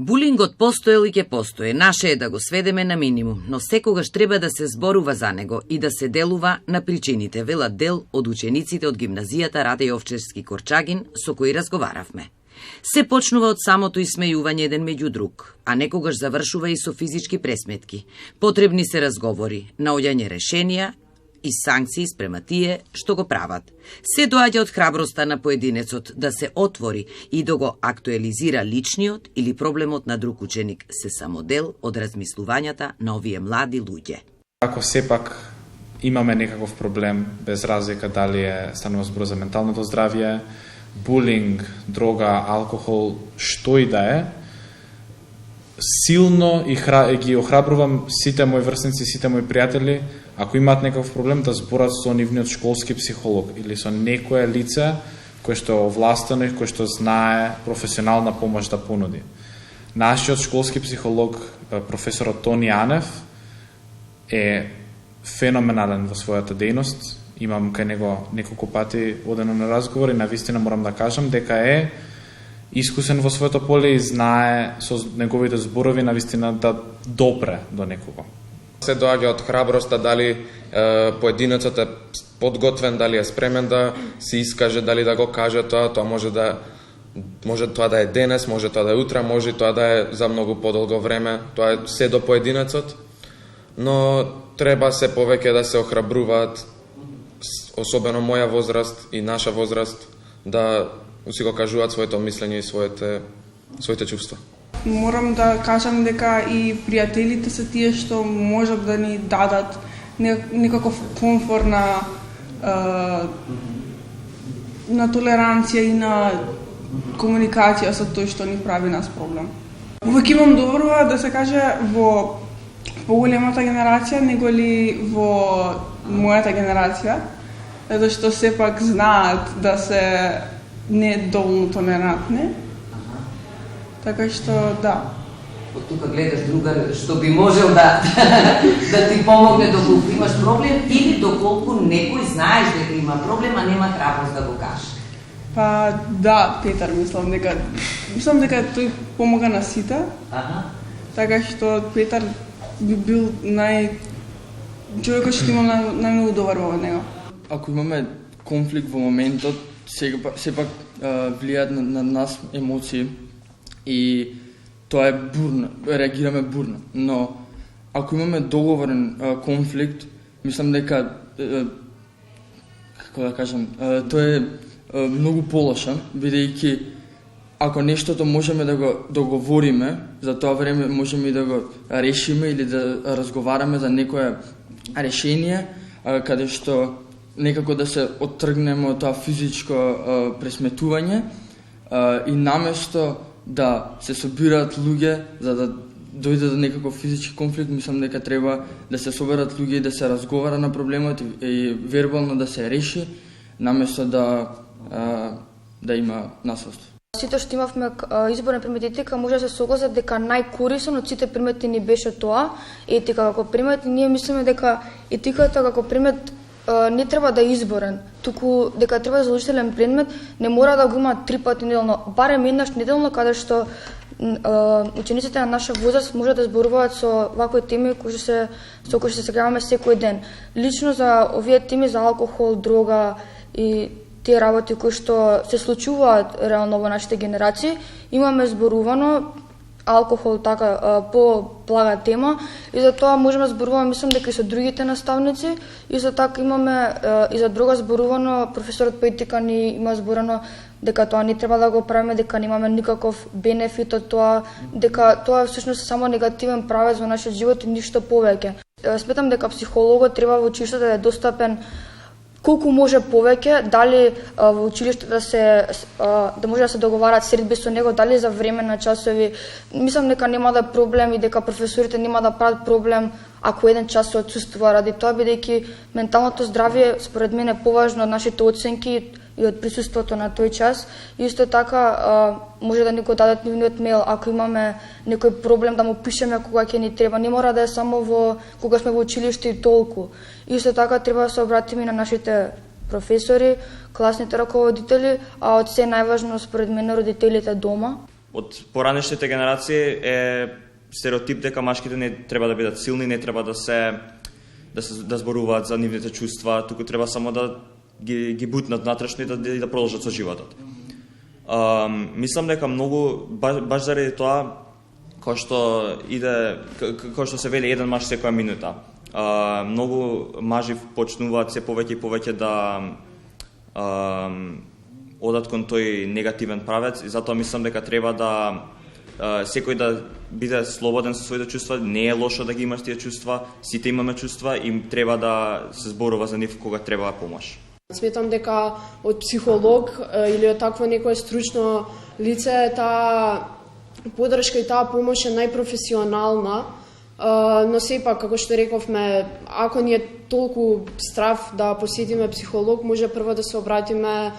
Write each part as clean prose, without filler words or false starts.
Булингот постоел и ќе постое. Наше е да го сведеме на минимум, но секогаш треба да се зборува за него и да се делува на причините, велат дел од учениците од гимназијата Раде Јовчевски Корчагин со кои разговаравме. Се почнува од самото исмејување еден меѓу друг, а некогаш завршува и со физички пресметки. Потребни се разговори, наоѓање решенија и санкции спрема тие што го прават. Се доаѓа од храброста на поединецот да се отвори и да го актуализира личниот или проблемот на друг ученик, се само дел од размислувањата на овие млади луѓе. Ако сепак имаме некаков проблем, без разлика дали станува збор за менталното здравје, булинг, дрога, алкохол, што и да е, силно ги охрабрувам сите мои врсници, сите мои пријатели, ако имаат некаков проблем, да зборат со нивниот школски психолог или со некое лице кој што е овластено и кој што знае професионална помош да понуди. Нашиот школски психолог, професорот Тони Анев, е феноменален во својата дејност. Имам кај него неколку пати одено на разговор и навистина морам да кажам дека е искусен во своето поле и знае со неговите зборови навистина да допре до некого. Се доаѓа од храброста, дали поединецот е подготвен, дали е спремен да се искаже, дали да го каже тоа може тоа да е денес, може тоа да е утре, може тоа да е за многу подолго време, тоа е се до поединецот, но треба се повеќе да се охрабруваат, особено моја возраст и наша возраст, да си го кажуваат своето мислење и своите чувства. Морам да кажам дека и пријателите се тие што можат да ни дадат некаков комфор на толеранција и на комуникација со тој што ни прави нас проблем. Увек имам добрува да се каже во поголемата генерација, него ли во мојата генерација, затоа што сепак знаат да се не доволно толерантни. Така што, да. Од тука гледаш другар што би можел да ти помогне доколку имаш проблем или доколку некој знаеш дека има проблем, а нема храброст да го каже. Па да, Петар, мислам дека тој помага на сите. Така што Петар би бил човекот што има најмногу добар во него. Ако имаме конфликт во моментот, сепак влијаат на нас емоции и тоа е бурно, реагираме бурно. Но ако имаме договорен конфликт, мислам дека како да кажам, тоа е многу полошен, бидејќи ако нештото можеме да го договориме, за тоа време можеме и да го решиме или да разговараме за некое решение, каде што некако да се оттргнеме од тоа физичко пресметување и наместо да се собираат луѓе за да дојде до некаков физички конфликт, мислам дека треба да се соберат луѓе и да се разговара на проблемот и вербално да се реши, наместо да има насилство. Сите што имавме избор на приметите, може да се согласат дека најкорисно од сите примети ни беше тоа, етика како примет, ние мислиме дека етиката како примет не треба да е изборен, туку дека треба да е задолжителен предмет, не мора да го има 3 пати неделно, барем еднаш неделно, каде што учениците на наша возраст можат да зборуваат со вакви теми со кои се сеграваме секој ден. Лично за овие теми за алкохол, дрога и тие работи кои што се случуваат реално во нашите генерации, имаме зборувано алкохол така по блага тема и за тоа можеме да зборуваме, мислам дека и со другите наставници и за така имаме и за друга зборувано, професорот по етика ни има зборено дека тоа не треба да го правиме, дека немаме никаков бенефит од тоа, дека тоа е всушност само негативен правец во нашиот живот и ништо повеќе. Сметам дека психологот треба во училиштето да е достапен колку може повеќе, дали во училиште да може да се договарат средби со него, дали за време на часови. Мислам дека нема да е проблем и дека професорите нема да прават проблем ако еден час се отсуствува ради тоа, бидејќи менталното здравје според мен е поважно од нашите оценки и од присуството на тој час. Исто така може да ни го дадат нивниот мејл ако имаме некој проблем да му пишеме кога ќе ни треба. Не мора да е само кога сме во училиште и толку. Исто така треба да се обратиме на нашите професори, класните раководители, а од се најважно според мене родителите дома. од поранешните генерации е стереотип дека машките не треба да бидат силни, не треба да зборуваат за нивните чувства, туку треба само да ги бутнат натрешно и да продолжат со животот. Мислам дека многу баш заради тоа кој што се вели еден маж секоја минута. Многу мажи почнуваат се повеќе и повеќе да одат кон тој негативен правец и затоа мислам дека треба да секој да биде слободен со своите чувства, не е лошо да ги имаш тие чувства, сите имаме чувства и треба да се зборува за нив кога треба помош. Сметам дека од психолог или од такво некое стручно лице таа поддршка и таа помош е најпрофесионална, но сепак, како што рековме, ако ни е толку страв да посетиме психолог, може прво да се обратиме.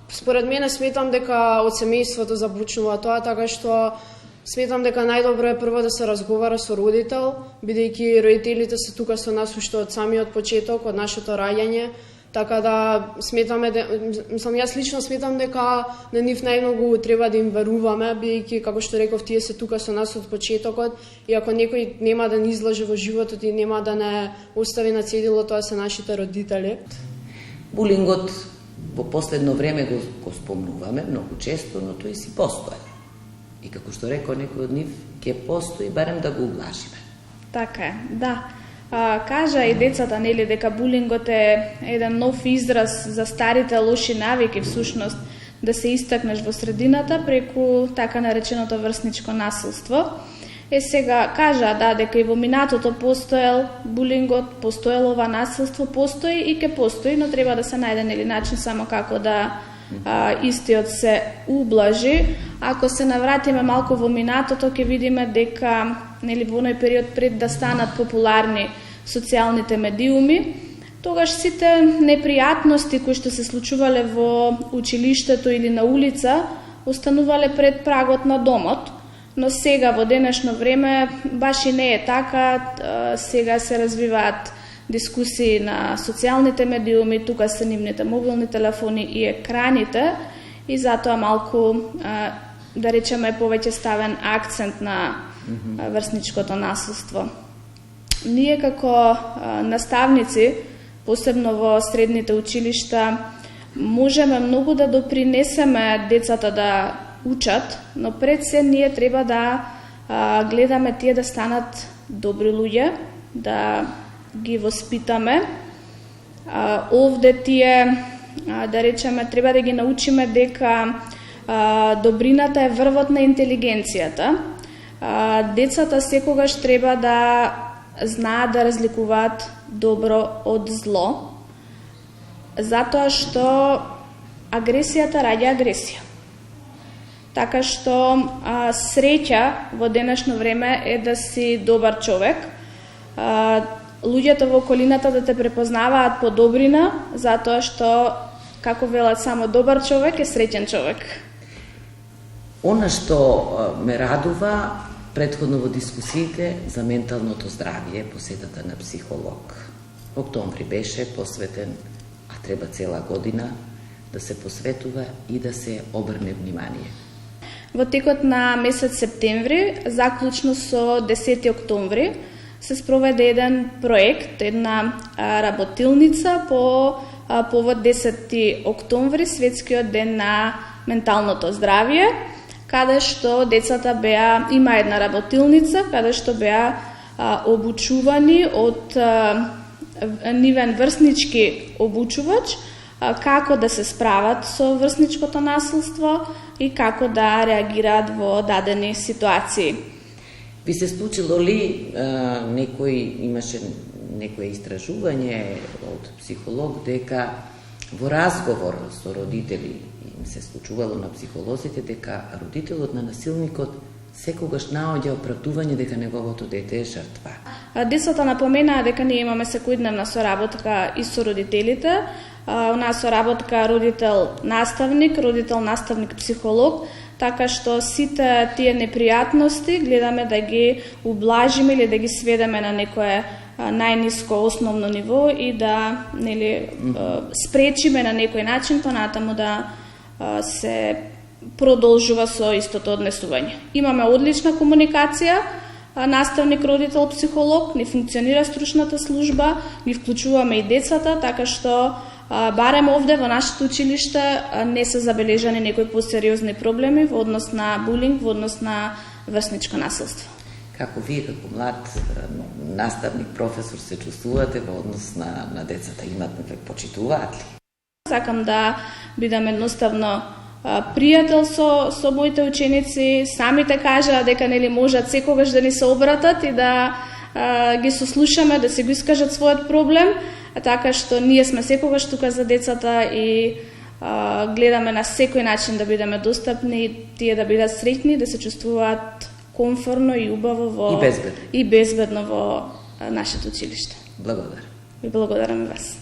Според мене сметам дека од семејството започнува тоа, така што сметам дека најдобро е прво да се разговара со родител, бидејќи родителите се тука со нас уште од самиот почеток, од нашето раѓање. Така да сметаме, јас лично сметам дека на нив најмногу треба да им веруваме, бидејќи, како што реков, тие се тука со нас од почетокот и ако некој нема да ни излаже во животот и нема да не остави на цедило, тоа се нашите родители. Булингот во последно време го спомнуваме многу често, но тој си постои. И како што рекол некој од нив, ќе постои барем да го ублажиме. Така е, да. Кажа и децата, нели, дека булингот е еден нов израз за старите лоши навики, всушност, да се истакнеш во средината преку така нареченото врсничко насилство. Сега кажа, да, дека и во минатото постоел булингот, постоел ова насилство, постои и ќе постои, но треба да се најде нели начин само како да истиот се ублажи. Ако се навратиме малку во минатото, ќе видиме дека нели во оној период пред да станат популарни социјалните медиуми, тогаш сите непријатности кои што се случувале во училиштето или на улица останувале пред прагот на домот, но сега во денешно време баш и не е така. Сега се развиваат дискусии на социјалните медиуми, тука се нивните мобилни телефони и екраните и затоа малку да речеме повеќе ставен акцент на врсничкото насилство. Ние како наставници, посебно во средните училишта, можеме многу да допринесеме децата да учат, но пред се ние треба да гледаме тие да станат добри луѓе, да ги воспитаме. Овде тие, да речеме, треба да ги научиме дека добрината е врвот на интелигенцијата. Децата секогаш треба да знаат да разликуваат добро од зло, затоа што агресијата раѓа агресија. Така што среќа во денешно време е да си добар човек, луѓето во околината да те препознаваат по добрина, затоа што, како велат, само добар човек е среќен човек. Она што ме радува претходно во дискусиите за менталното здравје, посетата на психолог. Октомври беше посветен, а треба цела година да се посветува и да се обрне внимание. Во текот на месец септември, заклучно со 10 октомври, се спроведе еден проект, една работилница по повод 10 октомври, светскиот ден на менталното здравје, каде што децата има една работилница, каде што беа обучувани од нивен врснички обучувач, како да се справат со врсничкото насилство и како да реагираат во дадени ситуации. Би се случило ли имаше некое истражување од психолог дека во разговор со родители им се случувало на психолозите дека родителот на насилникот секогаш наоѓа оправдување дека неговото дете е жртва? Децата напоменаа дека ние имаме секојдневна соработка и со родителите. У нас соработка родител-наставник, родител-наставник-психолог, така што сите тие непријатности гледаме да ги ублажиме или да ги сведеме на некое најниско основно ниво и да спречиме на некој начин понатаму да се продолжува со истото однесување. Имаме одлична комуникација, наставник, родител, психолог, не функционира стручната служба, ги вклучуваме и децата, така што барем овде во нашето училиште не се забележани некои посериозни проблеми во однос на булинг, во однос на врсничко насилство. Како вие како млад наставник, професор се чувствувате во однос на децата? Ве почитуваат ли? Сакам да бидам едноставно пријател со моите ученици, самите кажа дека нели можат секогаш да ни се обратат и да ги сослушаме, да се го искажат својот проблем, така што ние сме секогаш тука за децата и гледаме на секој начин да бидеме достапни, тие да бидат среќни, да се чувствуваат комфортно и убаво и безбедно во нашето училиште. Благодарам. И благодарам и вас.